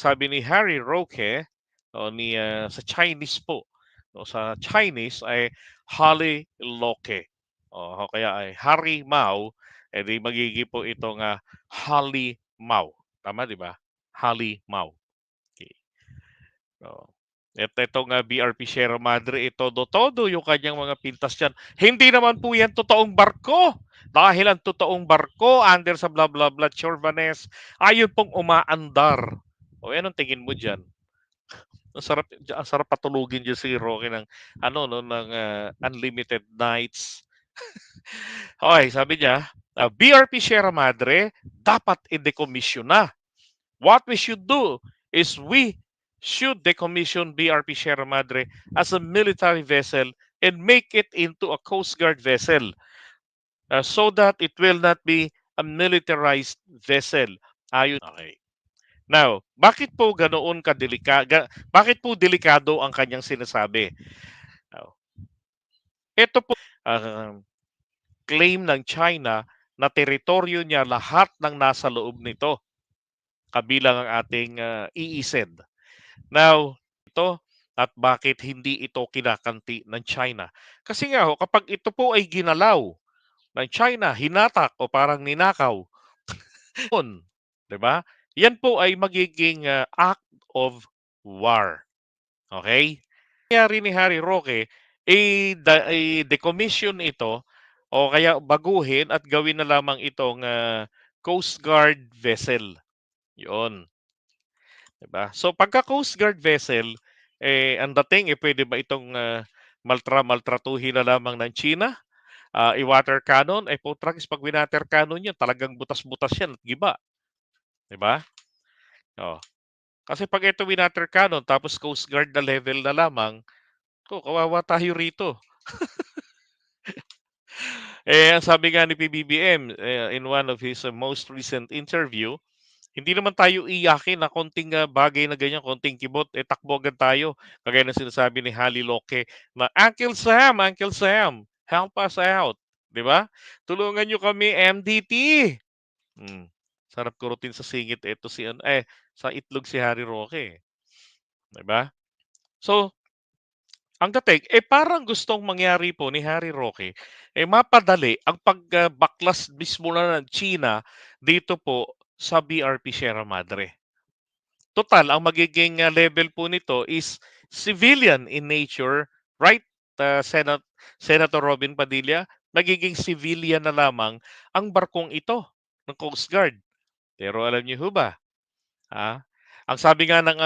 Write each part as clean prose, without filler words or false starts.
Sabi ni Harry Roque sa Chinese po. No, sa Chinese ay Hali Loke. O kaya ay Hari Mao, di magiging po itong Hali Mao. Tama, di ba? Hali Mao. Okay. Oo. At itong BRP Sierra Madre, todo-todo yung kanyang mga pintas dyan. Hindi naman po yan totoong barko. Dahil ang totoong barko, under sa blah blah blah Chorvanes, ayun pong umaandar. O yan ang tingin mo dyan. Ang sarap patulugin dyan si Rocky ng, ng unlimited nights. Okay, sabi niya, BRP Sierra Madre, dapat i-decommission na. What we should do is we should decommission BRP Sierra Madre as a military vessel and make it into a Coast Guard vessel so that it will not be a militarized vessel. Okay. Now, bakit po ganoon bakit po delikado ang kanyang sinasabi? Now, ito po claim ng China na teritoryo niya lahat ng nasa loob nito, kabilang ang ating EEZ. Now, ito at bakit hindi ito kinakanti ng China? Kasi nga kapag ito po ay ginalaw ng China, hinatak o parang ninakaw, 'di ba? Yan po ay magiging act of war. Okay? Nangyari ni Harry Roque, i-decommission ito o kaya baguhin at gawin na lamang itong Coast Guard vessel. Yun. Diba? So pagka Coast Guard vessel, ang dating, pwede ba itong maltratuhin na lamang ng China? I-water cannon, putragis pag winater cannon yan, talagang butas-butas yan at giba. Diba? Oh. Kasi pag ito winater cannon, tapos Coast Guard na level na lamang, kawawa tayo rito. Ang sabi nga ni PBBM in one of his most recent interview, hindi naman tayo iyakin na konting bagay na ganyan, konting kibot, takbo agad tayo. Kagaya ng sinasabi ni Hali Loke na, Uncle Sam, help us out. Di ba? Tulungan nyo kami, MDT. Hmm. Sarap kurutin sa singit sa itlog si Harry Roque. Di ba? So, ang dating, parang gustong mangyari po ni Harry Roque, mapadali ang pagbaklas mismo na ng China dito po sa BRP Sierra Madre. Total, ang magiging level po nito is civilian in nature, right, Senator Robin Padilla? Magiging civilian na lamang ang barkong ito ng Coast Guard. Pero alam niyo ho ba, ang sabi nga ng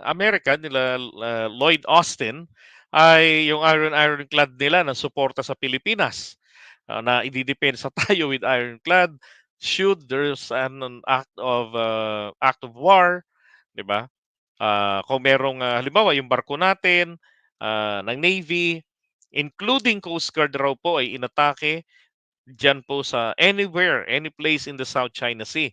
American nila Lloyd Austin ay yung ironclad nila na suporta sa Pilipinas na ididepensa tayo with ironclad should there's an act of war, 'di ba? Kung merong halimbawa yung barko natin ng Navy, including Coast Guard raw po ay inatake diyan po sa anywhere, any place in the South China Sea,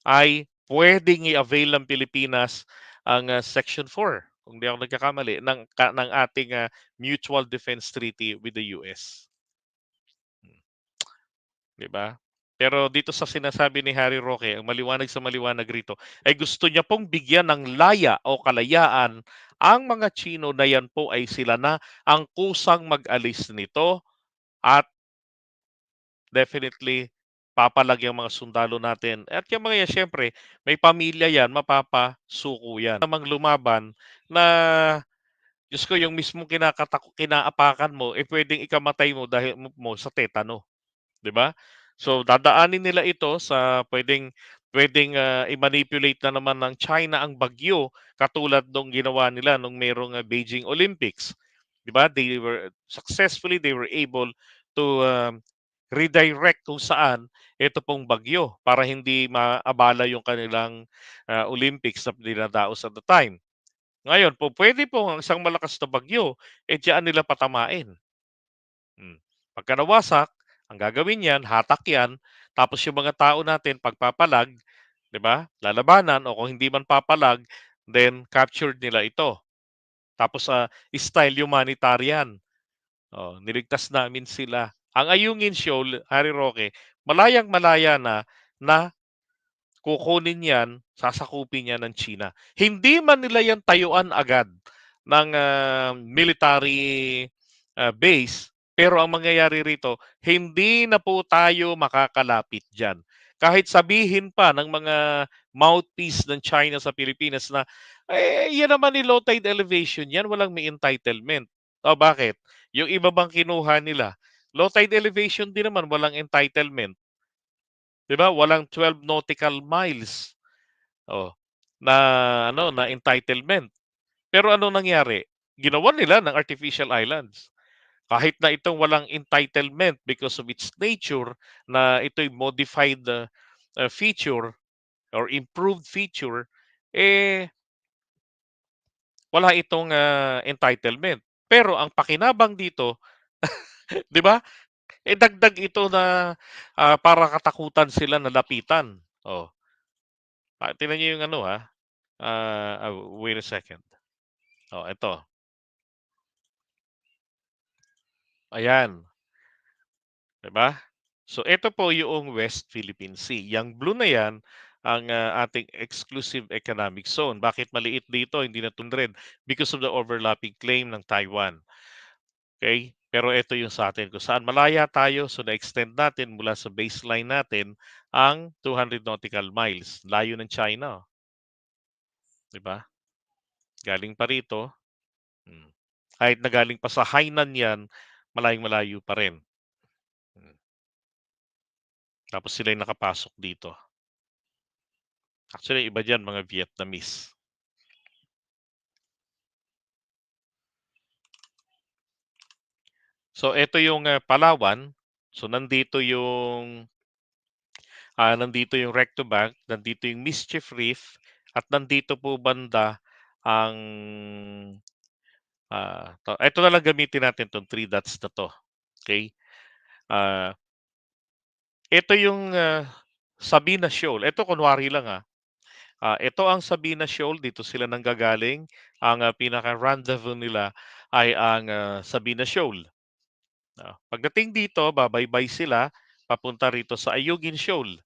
ay puwedeng i-avail ng Pilipinas ang Section 4, kung di ako nagkakamali, ng ating Mutual Defense Treaty with the US. 'Di ba? Pero dito sa sinasabi ni Harry Roque, ang maliwanag sa maliwanag rito, ay gusto niya pong bigyan ng laya o kalayaan ang mga Chino na yan po ay sila na ang kusang mag-alis nito at definitely papalag yung mga sundalo natin. At yung mga yan, syempre, may pamilya yan, mapapasuko yan. Namang lumaban na, Diyos ko, yung mismong kinaapakan mo, pwedeng ikamatay mo dahil mo sa tetano. 'Di ba? So dadaanin nila ito sa pwedeng i-manipulate na naman ng China ang bagyo katulad nung ginawa nila nung merong Beijing Olympics. 'Di ba? They were able to redirect kung saan ito pong bagyo para hindi maabala yung kanilang Olympics na dinadaos at the time. Ngayon po, pwede po ang isang malakas na bagyo, diyan nila patamain. Hmm. Pagka nawasak, ang gagawin niyan, hatak yan, tapos yung mga tao natin pagpapalag, 'di ba? Lalabanan o kung hindi man papalag, then captured nila ito. Tapos style humanitarian. Oh, niligtas namin sila. Ang Ayungin Shoal, Harry Roque, malayang-malaya na kukunin 'yan, sasakupin 'yan ng China. Hindi man nila 'yan tayuan agad ng, military, base, pero ang mangyayari rito, hindi na po tayo makakalapit diyan. Kahit sabihin pa ng mga mouthpiece ng China sa Pilipinas na, "yan naman ni low tide elevation 'yan, walang may entitlement." O bakit? Yung iba bang kinuha nila, low tide elevation din naman, walang entitlement, 'di ba? Walang 12 nautical miles, oh, na ano, na entitlement. Pero ano nangyari? Ginawan nila ng artificial islands. Kahit na itong walang entitlement because of its nature, na ito'y modified, feature or improved feature, eh, wala itong, entitlement. Pero ang pakinabang dito, 'di ba, dagdag ito na, para katakutan sila na lapitan. Oh, tingnan niyo yung ano, wait a second. Oh, ito, ayan, 'di ba? So ito po yung West Philippine Sea. Yang blue na yan ang, ating exclusive economic zone. Bakit maliit dito, hindi na 200? Because of the overlapping claim ng Taiwan, okay. Pero ito yung sa atin kung saan malaya tayo, so na-extend natin mula sa baseline natin ang 200 nautical miles. Layo ng China, oh, 'di ba? Galing pa rito, hmm, kahit na galing pa sa Hainan 'yan, malayong-malayo pa rin. Hmm, tapos sila yung nakapasok dito. Actually, iba diyan mga Vietnamese. So ito yung, Palawan. So nandito yung Recto Bank, nandito yung Mischief Reef, at nandito po banda ang, eto na lang gamitin natin 'tong 3 dots na 'to, okay. Ah, ito yung, Sabina Shoal. Ito kunwari lang, ito ang Sabina Shoal, dito sila nanggagaling. Ang, pinaka-rendezvous nila ay ang, Sabina Shoal. Pagdating dito, babaybay sila papunta rito sa Ayungin Shoal,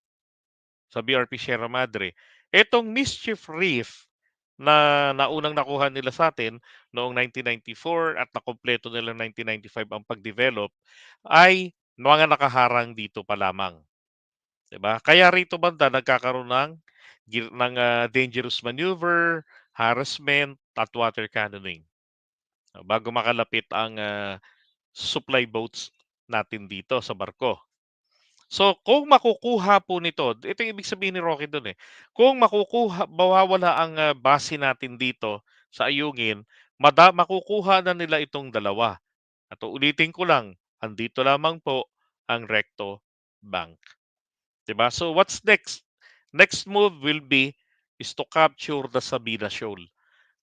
sa BRP Sierra Madre. Etong Mischief Reef na naunang nakuha nila sa atin noong 1994 at nakumpleto nila 1995 ang pag-develop, ay mga nakaharang dito pa lamang, 'di ba? Kaya rito banda nagkakaroon ng dangerous maneuver, harassment at water cannoning, bago makalapit ang, supply boats natin dito sa barko. So, kung makukuha po nito, ito yung ibig sabihin ni Rocky dun, eh. Kung mawawala ang, base natin dito sa Ayungin, makukuha na nila itong dalawa. At uulitin ko lang, andito lamang po ang Recto Bank, 'di ba? So, what's next? Next move will be is to capture the Sabina Shoal.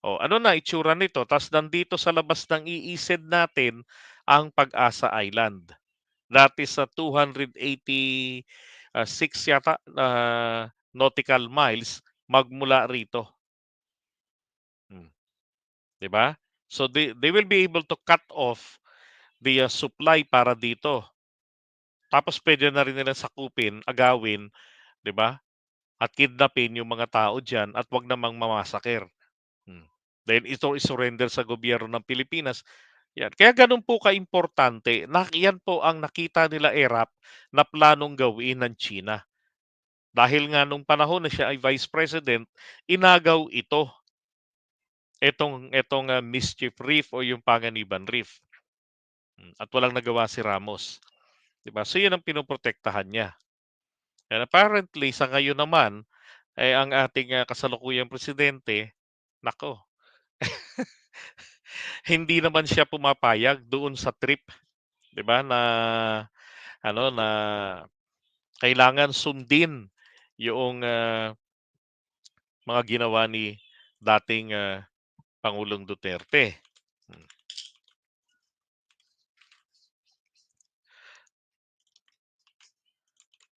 O, ano na itsura nito? Ta's nandito sa labas ng EEZ natin ang Pag-asa Island. That is sa 286 yata nautical miles magmula rito, 'di ba? So they will be able to cut off the, supply para dito. Tapos puwede na rin nilang sakupin, agawin, 'di ba? At kidnapin yung mga tao diyan at 'wag namang mamasaker. Hmm. Then ito i-surrender sa gobyerno ng Pilipinas, 'yan. Kaya gano'n po kaimportante na 'yan po ang nakita nila ERAP na planong gawin ng China. Dahil nga nung panahon na siya ay Vice President, inagaw ito, etong, Mischief Reef o yung Panganiban Reef, at walang nagawa si Ramos, 'di ba? So 'yun ang pinoprotektahan niya. And apparently sa ngayon naman, ang ating, kasalukuyang presidente, nako, hindi naman siya pumapayag doon sa trip, 'di ba, na ano, na kailangan sundin yung, mga ginawa ni dating, Pangulong Duterte. Hmm.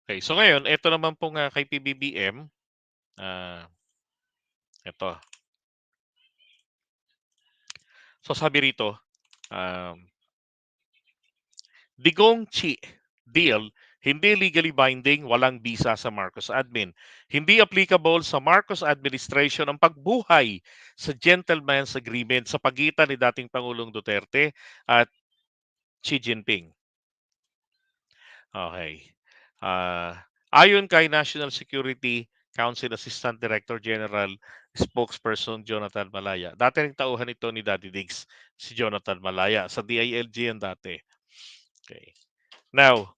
Okay, so ngayon eto naman pong, kay PBBM, eto. So sabi rito, um, "Digong Chi deal Hindi legally binding, walang bisa sa Marcos admin. Hindi applicable sa Marcos administration ang pagbuhay sa gentleman's agreement sa pagitan ni dating Pangulong Duterte at Xi Jinping. Okay. Ayon kay National Security Council Assistant Director General Spokesperson Jonathan Malaya. Dati ring tauhan ito ni Daddy Diggs, si Jonathan Malaya. Sa DILG yan dati. Okay. Now,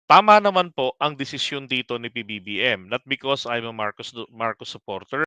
tama naman po ang desisyon dito ni PBBM. Not because I'm a Marcos supporter.